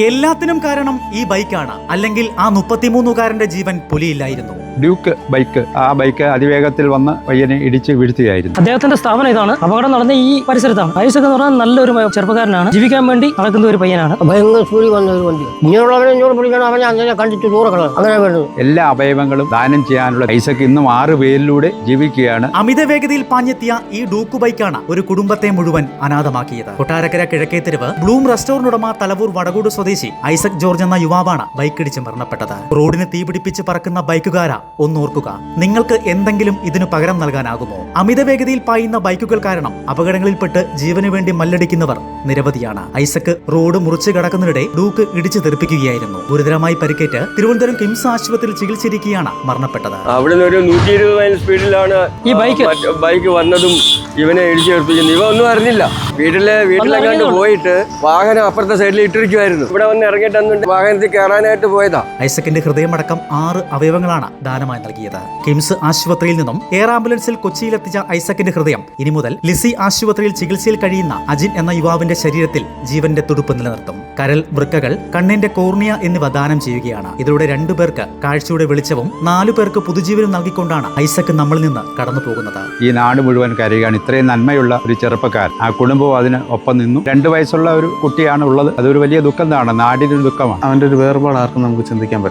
എല്ലാത്തിനും കാരണം ഈ ബൈക്കാണ്, അല്ലെങ്കിൽ ആ 33കാരന്റെ ജീവൻ പുലിയില്ലായിരുന്നു. ഡ്യൂക്ക് ബൈക്ക്, ആ ബൈക്ക് അതിവേഗത്തിൽ വന്ന് പയ്യനെ ഇടിച്ച് വീഴ്ത്തുകയായിരുന്നു. അദ്ദേഹത്തിന്റെ സ്ഥാപനം ഇതാണ്. അപകടം നടന്ന ഈ പരിസരത്താണ്. ഐസക് എന്ന് പറഞ്ഞാൽ നല്ലൊരു ചെറുപ്പക്കാരനാണ്. ജീവിക്കാൻ വേണ്ടി നടക്കുന്ന ഒരു പയ്യനാണ്. ഭയങ്കര സ്പീഡിൽ വന്ന ഒരു വണ്ടി. ഇങ്ങനെയുള്ളവരെ ഇങ്ങോട്ട് പിടിക്കണം, അവനെ അങ്ങനെ കണ്ടിട്ട് ദൂരക്കണം, അങ്ങനെ വേണ്ടത്. എല്ലാ അവയവങ്ങളും ദാനം ചെയ്യാനുള്ള ഐസക് ഇന്നും 6 പേരിലൂടെ ജീവിക്കുകയാണ്. അമിത വേഗതയിൽ പാഞ്ഞെത്തിയ ഈ ഡൂക്ക് ബൈക്കാണ് ഒരു കുടുംബത്തെ മുഴുവൻ അനാഥമാക്കിയത്. കൊട്ടാരക്കര കിഴക്കേത്തെരുവ് ബ്ലൂം റെസ്റ്റോറന്റ് ഉടമ തലവൂർ വടകൂട് സ്വദേശി ഐസക് ജോർജ് എന്ന യുവാവാണ് ബൈക്കിടിച്ച് മരണപ്പെട്ടത്. റോഡിന് തീപിടിപ്പിച്ച് പറക്കുന്ന ബൈക്കുകാര ഒന്നോർക്കുക, നിങ്ങൾക്ക് എന്തെങ്കിലും ഇതിനു പകരം നൽകാനാകുമോ? അമിത വേഗതയിൽ പായുന്ന ബൈക്കുകൾ കാരണം അപകടങ്ങളിൽപ്പെട്ട് ജീവന് വേണ്ടി മല്ലടിക്കുന്നവർ നിരവധിയാണ്. ഐസക് റോഡ് മുറിച്ചു കടക്കുന്നതിനിടെ ഡൂക്ക് ഇടിച്ചു തെറിപ്പിക്കുകയായിരുന്നു. ഗുരുതരമായി പരിക്കേറ്റ് തിരുവനന്തപുരം കിംസ് ആശുപത്രിയിൽ ചികിത്സിച്ചിരിക്കുകയാണ് മരണപ്പെട്ടത്. അവിടെ നിന്ന് ഒരു 120 മൈൽ സ്പീഡിലാണ് ഈ ബൈക്ക് വന്നതും ഇവനെ ഇടിച്ചു തെറിപ്പിക്കുന്നു. ഇവ ഒന്നും അറിഞ്ഞില്ല. വീട്ടിലെങ്ങാണ്ട് പോയിട്ട് വാഹനം അപ്പുറത്തെ സൈഡിൽ ഇട്ടിരിക്കുമായിരുന്നു. ഇവിടെ വന്ന് ഇറങ്ങിയിട്ട് വാഹനത്തിൽ കയറാനായിട്ട് പോയതാ. ഐസക്കിന്റെ ഹൃദയമടക്കം 6 അവയവങ്ങളാണ് ദാനമായി നൽകിയത്. കിംസ് ആശുപത്രിയിൽ നിന്നും എയർ ആംബുലൻസിൽ കൊച്ചിയിലെത്തിച്ച ഐസക്കിന്റെ ഹൃദയം ഇനി മുതൽ ലിസി ആശുപത്രിയിൽ ചികിത്സയിൽ കഴിയുന്ന അജിൻ എന്ന യുവാവിന്റെ ശരീരത്തിൽ ജീവന്റെ തുടുപ്പ് നിലനിർത്തും. കരൾ, വൃക്കകൾ, കണ്ണിന്റെ കോർണിയ എന്നിവ ദാനം ചെയ്യുകയാണ്. ഇതിലൂടെ 2 പേർക്ക് കാഴ്ചയുടെ വെളിച്ചവും 4 പേർക്ക് പുതുജീവനും നൽകിക്കൊണ്ടാണ് ഐസക് നമ്മളിൽ നിന്ന് കടന്നു പോകുന്നത്. ഈ നാട് മുഴുവൻ കരയുകയാണ്. ഇത്രയും നന്മയുള്ള ഒരു ചെറുപ്പക്കാരൻ, ആ കുടുംബവും അതിന് ഒപ്പം നിന്നു. 2 വയസ്സുള്ള ഒരു കുട്ടിയാണ് ഉള്ളത്. അതൊരു വലിയ ദുഃഖം. നാടിനൊരു ദുഃഖമാണ്. അവന്റെ ഒരു വേർപാട് ആർക്കും നമുക്ക് ചിന്തിക്കാൻ പറ്റും.